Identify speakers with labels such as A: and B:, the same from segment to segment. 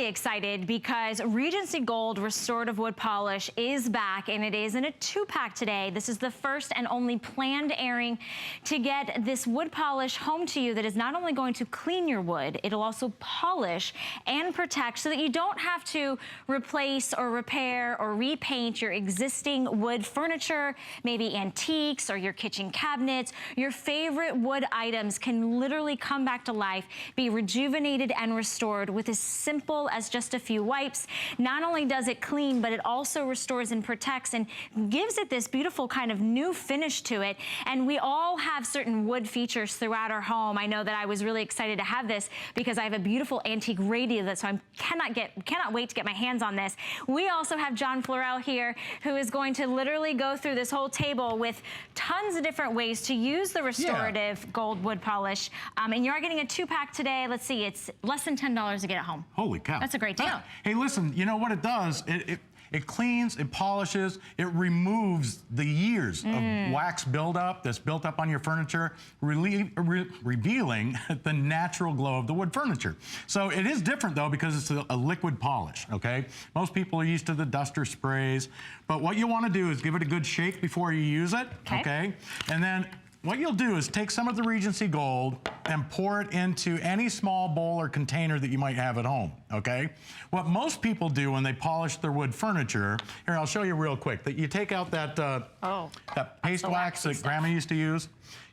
A: really excited because Regency Gold Restorative Wood Polish is back, and it is in a 2-pack today. This is the first and only planned airing to get this wood polish home to you that is not only going to clean your wood, it'll also polish and protect so that you don't have to replace or repair or repaint your existing wood furniture, maybe antiques or your kitchen cabinets. Your favorite wood items can literally come back to life, be rejuvenated and restored with as simple as just a few wipes. Not only does it clean, but it also restores and protects and gives it this beautiful kind of new finish to it. And we all have certain wood features throughout our home. I know that I was really excited to have this because I have a beautiful antique radio that, so I cannot wait to get my hands on this. We also have John Florell here, who is going to literally go through this whole table with tons of different ways to use the restorative gold wood polish. And you are getting a 2-pack today. Let's see, it's less than $10 to get it home.
B: Holy cow.
A: That's a great deal.
B: Hey, listen, you know what it does? It cleans, it polishes, it removes the years of wax buildup that's built up on your furniture, revealing the natural glow of the wood furniture. So it is different though because it's a liquid polish, okay? Most people are used to the duster sprays, but what you want to do is give it a good shake before you use it, okay? And then what you'll do is take some of the Regency Gold and pour it into any small bowl or container that you might have at home, okay? What most people do when they polish their wood furniture, here, I'll show you real quick, that you take out that, that paste wax that Grandma used to use.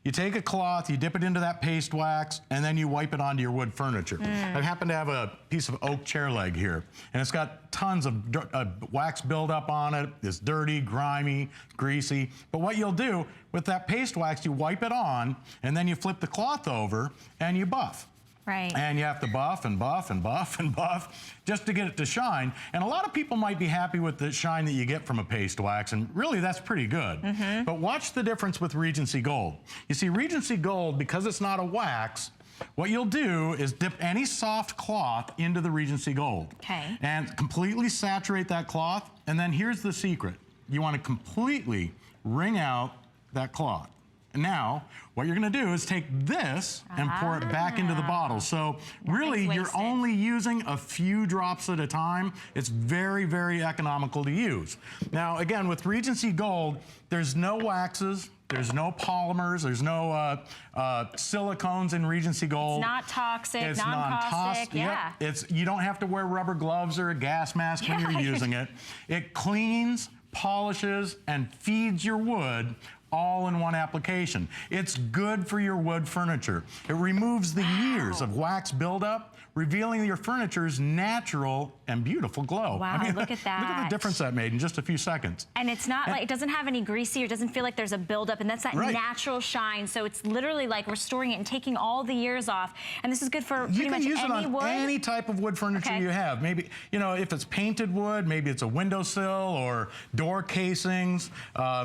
B: You take a cloth, you dip it into that paste wax, and then you wipe it onto your wood furniture. I happen to have a piece of oak chair leg here, and it's got tons of wax buildup on it. It's dirty, grimy, greasy. But what you'll do with that paste wax, you wipe it on, and then you flip the cloth over, and you buff.
A: Right.
B: And you have to buff and buff and buff and buff just to get it to shine. And a lot of people might be happy with the shine that you get from a paste wax, and really that's pretty good. But watch the difference with Regency Gold. You see, Regency Gold, because it's not a wax, what you'll do is dip any soft cloth into the Regency Gold. And completely saturate that cloth. And then here's the secret. You want to completely wring out that cloth. Now, what you're gonna do is take this and pour it back into the bottle. So really, you're only using a few drops at a time. It's very, very economical to use. Now, again, with Regency Gold, there's no waxes, there's no polymers, there's no silicones in Regency Gold.
A: It's not toxic,
B: it's
A: non-caustic,
B: you don't have to wear rubber gloves or a gas mask when you're using it. It cleans, polishes, and feeds your wood all in one application. It's good for your wood furniture. It removes the years of wax buildup, revealing your furniture's natural and beautiful glow.
A: Wow, I mean, look at that.
B: Look at the difference that made in just a few seconds.
A: And it's not like, it doesn't have any greasy, or doesn't feel like there's a buildup, and that's that natural shine. So it's literally like restoring it and taking all the years off. And this is good for pretty much any wood.
B: You can use it on any type of wood furniture you have. Maybe, you know, if it's painted wood, maybe it's a windowsill or door casings,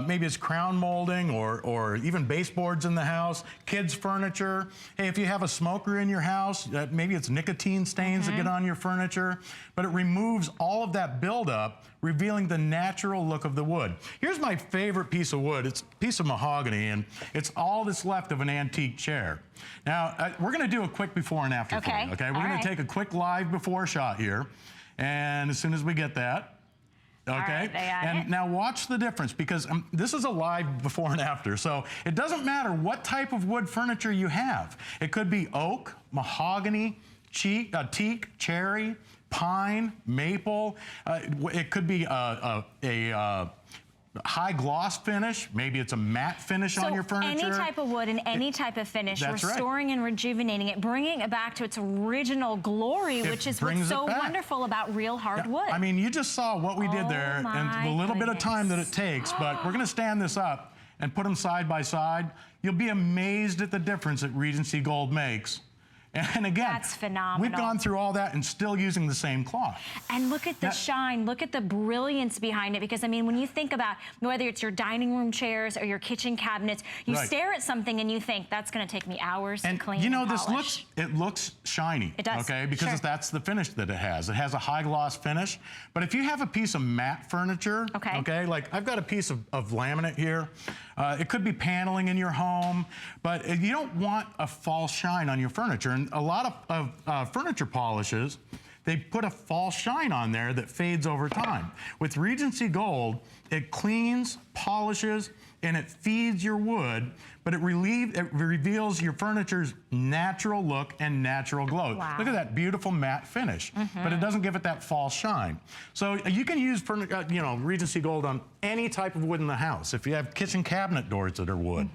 B: maybe it's crown molding, or even baseboards in the house, kids' furniture. Hey, if you have a smoker in your house, maybe it's nicotine stains that get on your furniture, but it removes all of that buildup, revealing the natural look of the wood. Here's my favorite piece of wood. It's a piece of mahogany, and it's all that's left of an antique chair. Now, we're gonna do a quick before and after for you, okay? We're gonna take a quick live before shot here, and as soon as we get that, okay, and now watch the difference, because this is a live before and after, so it doesn't matter what type of wood furniture you have. It could be oak, mahogany, teak, cherry, pine, maple. It could be a high gloss finish. Maybe it's a matte finish on your furniture.
A: Any type of wood and any type of finish, restoring and rejuvenating it, bringing it back to its original glory, which is what's so wonderful about real hardwood.
B: I mean, you just saw what we did there and the little bit of time that it takes, but we're gonna stand this up and put them side by side. You'll be amazed at the difference that Regency Gold makes. And again,
A: that's phenomenal.
B: We've gone through all that and still using the same cloth.
A: And look at the shine, look at the brilliance behind it, because I mean, when you think about whether it's your dining room chairs or your kitchen cabinets, you stare at something and you think, that's gonna take me hours to clean
B: you know,
A: and polish.
B: it looks shiny. It does. Okay, because that's the finish that it has. It has a high gloss finish. But if you have a piece of matte furniture, okay, like I've got a piece of laminate here. It could be paneling in your home, but you don't want a false shine on your furniture. And a lot of furniture polishes, they put a false shine on there that fades over time. With Regency Gold, it cleans, polishes, and it feeds your wood, but it reveals your furniture's natural look and natural glow.
A: Wow.
B: Look at that beautiful matte finish, but it doesn't give it that false shine. So you can use Regency Gold on any type of wood in the house. If you have kitchen cabinet doors that are wood,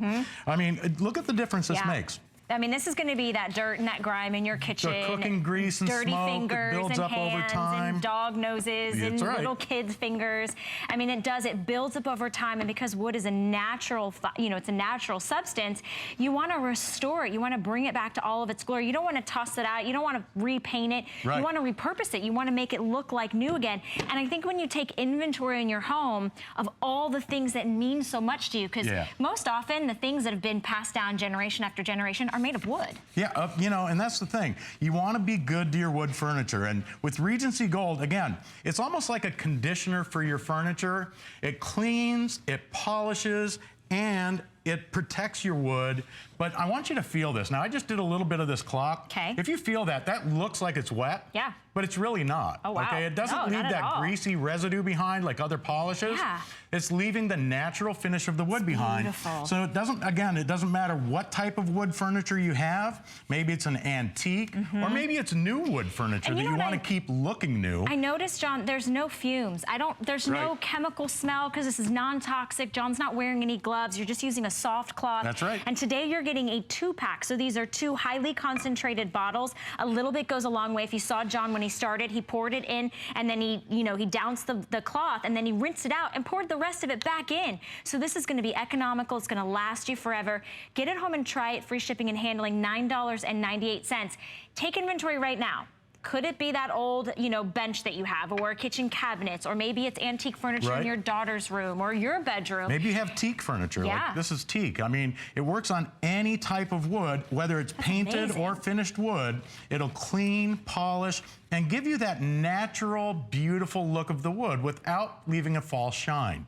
B: I mean, look at the difference this makes.
A: I mean, this is going to be that dirt and that grime in your kitchen.
B: The cooking grease and
A: dirty
B: smoke
A: fingers
B: builds
A: and
B: up
A: hands
B: over time.
A: And dog noses and little kids' fingers. I mean, it builds up over time, and because wood is a natural, it's a natural substance, you want to restore it. You want to bring it back to all of its glory. You don't want to toss it out. You don't want to repaint it.
B: Right.
A: You want to repurpose it. You want to make it look like new again. And I think when you take inventory in your home of all the things that mean so much to you, because most often the things that have been passed down generation after generation are made of wood.
B: Yeah, and that's the thing. You want to be good to your wood furniture. And with Regency Gold, again, it's almost like a conditioner for your furniture. It cleans, it polishes, and it protects your wood. But I want you to feel this. Now, I just did a little bit of this cloth.
A: Okay.
B: If you feel that, that looks like it's wet.
A: Yeah.
B: But it's really not.
A: Oh, wow.
B: Okay, it doesn't leave that greasy residue behind like other polishes.
A: Yeah.
B: It's leaving the natural finish of the wood behind.
A: Beautiful.
B: So it doesn't matter what type of wood furniture you have. Maybe it's an antique, or maybe it's new wood furniture that you want to keep looking new.
A: I noticed, John, there's no fumes. There's no chemical smell because this is non-toxic. John's not wearing any gloves. You're just using a soft cloth.
B: That's right.
A: And today you're getting a 2-pack. So these are 2 highly concentrated bottles. A little bit goes a long way. If you saw John when he started, he poured it in and then he downsed the cloth and then he rinsed it out and poured the rest of it back in. So this is going to be economical. It's going to last you forever. Get it home and try it. Free shipping and handling, $9.98. Take inventory right now. Could it be that old, bench that you have, or kitchen cabinets, or maybe it's antique furniture in your daughter's room or your bedroom?
B: Maybe you have teak furniture.
A: Yeah.
B: Like this is teak. I mean, it works on any type of wood, whether it's painted or finished wood. It'll clean, polish, and give you that natural, beautiful look of the wood without leaving a false shine.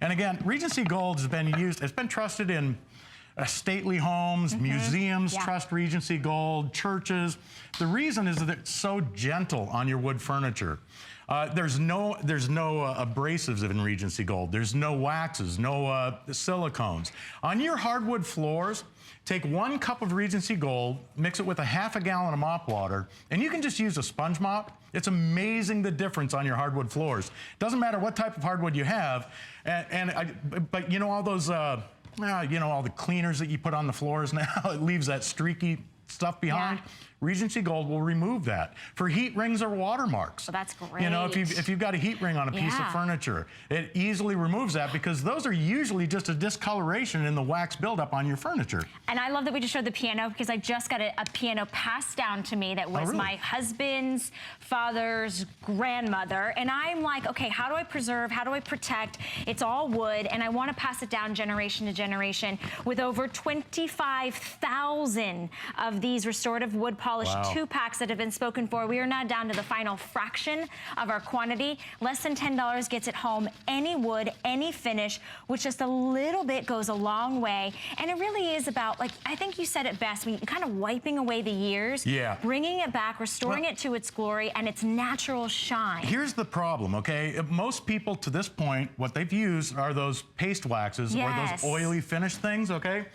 B: And again, Regency Gold has been used, it's been trusted in stately homes, museums trust Regency Gold, churches. The reason is that it's so gentle on your wood furniture. There's no abrasives in Regency Gold. There's no waxes, no silicones. On your hardwood floors, take 1 cup of Regency Gold, mix it with a ½ gallon of mop water, and you can just use a sponge mop. It's amazing the difference on your hardwood floors. Doesn't matter what type of hardwood you have, but all those all the cleaners that you put on the floors now, it leaves that streaky stuff behind. Yeah. Regency Gold will remove that for heat rings or watermarks.
A: Well, that's great.
B: If you've got a heat ring on a piece of furniture, it easily removes that because those are usually just a discoloration in the wax buildup on your furniture. And
A: I love that we just showed the piano because I just got a piano passed down to me that was my husband's father's grandmother. And I'm like, okay, how do I preserve? How do I protect? It's all wood, and I want to pass it down generation to generation with over 25,000 of these restorative wood polished 2-packs that have been spoken for. We are now down to the final fraction of our quantity. Less than $10 gets it home. Any wood, any finish, which just a little bit goes a long way. And it really is about, I think you said it best, kind of wiping away the years, bringing it back, restoring it to its glory and its natural shine. Here's the problem, okay? Most people to this point, what they've used are those paste waxes or those oily finish things, okay?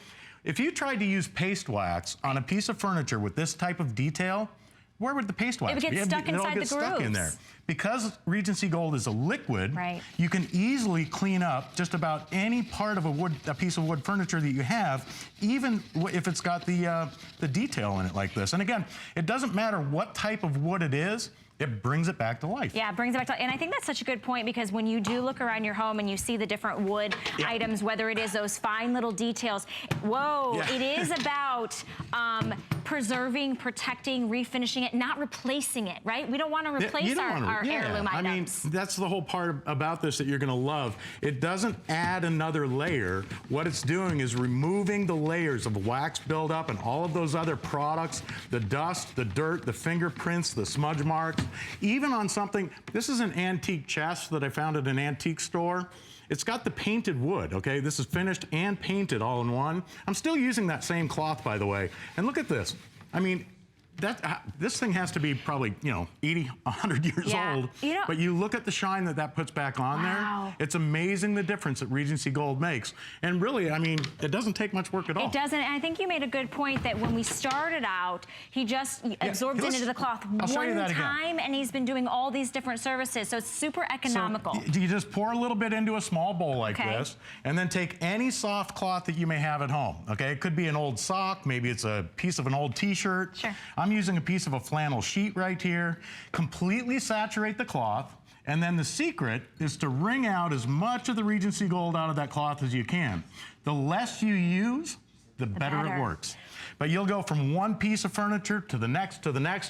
A: If you tried to use paste wax on a piece of furniture with this type of detail, where would the paste wax be? It would get stuck inside the grooves. Stuck in there. Because Regency Gold is a liquid, you can easily clean up just about any part of a piece of wood furniture that you have, even if it's got the detail in it like this. And again, it doesn't matter what type of wood it is. It brings it back to life. Yeah, it brings it back to life. And I think that's such a good point because when you do look around your home and you see the different wood items, whether it is those fine little details, it is about preserving, protecting, refinishing it, not replacing it, right? We don't want to replace our heirloom items. I mean, that's the whole part about this that you're going to love. It doesn't add another layer. What it's doing is removing the layers of wax buildup and all of those other products, the dust, the dirt, the fingerprints, the smudge marks. Even on something, this is an antique chest that I found at an antique store. It's got the painted wood, okay? This is finished and painted all in one. I'm still using that same cloth, by the way. And look at this. I mean,
B: this thing has to be probably, 80, 100 years old. But you look at the shine that puts back on there. It's amazing the difference that Regency Gold makes. And really, I mean, it doesn't take much work at all.
A: It doesn't. And I think you made a good point that when we started out, he just absorbed it into the cloth one time, and he's been doing all these different services. So it's super economical.
B: So you just pour a little bit into a small bowl like this, and then take any soft cloth that you may have at home. Okay, it could be an old sock, maybe it's a piece of an old t-shirt.
A: Sure.
B: I'm using a piece of a flannel sheet right here. Completely saturate the cloth. And then the secret is to wring out as much of the Regency Gold out of that cloth as you can. The less you use, the better it works. But you'll go from one piece of furniture to the next,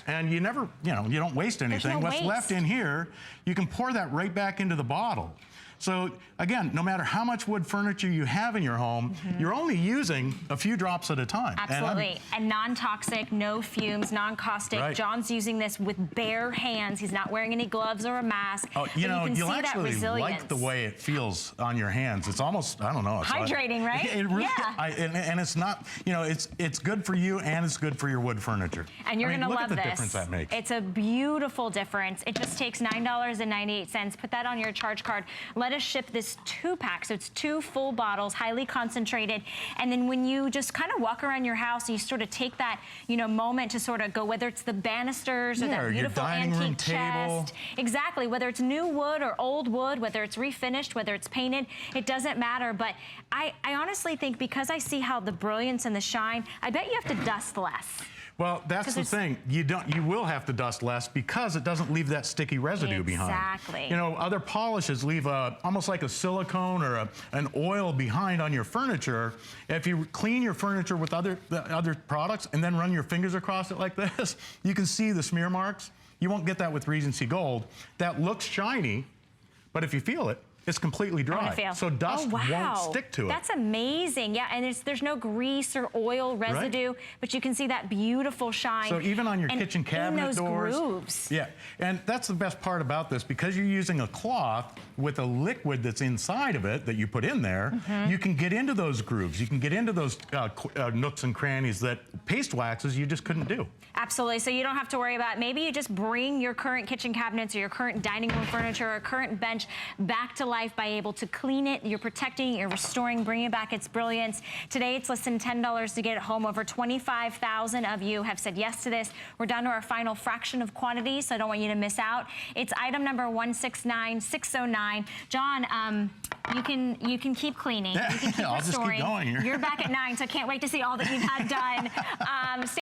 B: and you never, you don't waste anything. What's left in here, you can pour that right back into the bottle. So again, no matter how much wood furniture you have in your home, you're only using a few drops at a time.
A: Absolutely. And non-toxic, no fumes, non-caustic.
B: Right.
A: John's using this with bare hands. He's not wearing any gloves or a mask.
B: Oh, you'll actually like the way it feels on your hands. It's almost, I don't know. It's
A: hydrating, right?
B: It really, and it's not, it's good for you and it's good for your wood furniture.
A: And you're going to love this.
B: Look at the difference that makes.
A: It's a beautiful difference. It just takes $9.98. Put that on your charge card. Let us ship this 2-pack, so it's 2 full bottles, highly concentrated. And then when you just kind of walk around your house, you sort of take that, moment to sort of go, whether it's the banisters or that beautiful antique chest. Exactly, whether it's new wood or old wood, whether it's refinished, whether it's painted, it doesn't matter. But I honestly think, because I see how the brilliance and the shine, I bet you have to dust less.
B: Well, that's the thing. You will have to dust less because it doesn't leave that sticky residue behind.
A: Exactly.
B: Other polishes leave almost like a silicone or an oil behind on your furniture. If you clean your furniture with other products and then run your fingers across it like this, you can see the smear marks. You won't get that with Regency Gold. That looks shiny, but if you feel it, it's completely dry. So dust won't stick to it.
A: That's amazing. Yeah, and there's no grease or oil residue, but you can see that beautiful shine.
B: So even on your kitchen cabinet doors.
A: Grooves.
B: Yeah, and that's the best part about this, because you're using a cloth with a liquid that's inside of it that you put in there, you can get into those grooves. You can get into those nooks and crannies that paste waxes you just couldn't do.
A: Absolutely. So you don't have to worry about, maybe you just bring your current kitchen cabinets or your current dining room furniture or current bench back to life by able to clean it. You're protecting, you're restoring, bringing back its brilliance. Today it's less than $10 to get it home. Over 25,000 of you have said yes to this. We're down to our final fraction of quantity, so I don't want you to miss out. It's item number 169609. John, you can keep cleaning. You can keep restoring.
B: I'll just keep going here.
A: You're back at 9, so I can't wait to see all that you've had done.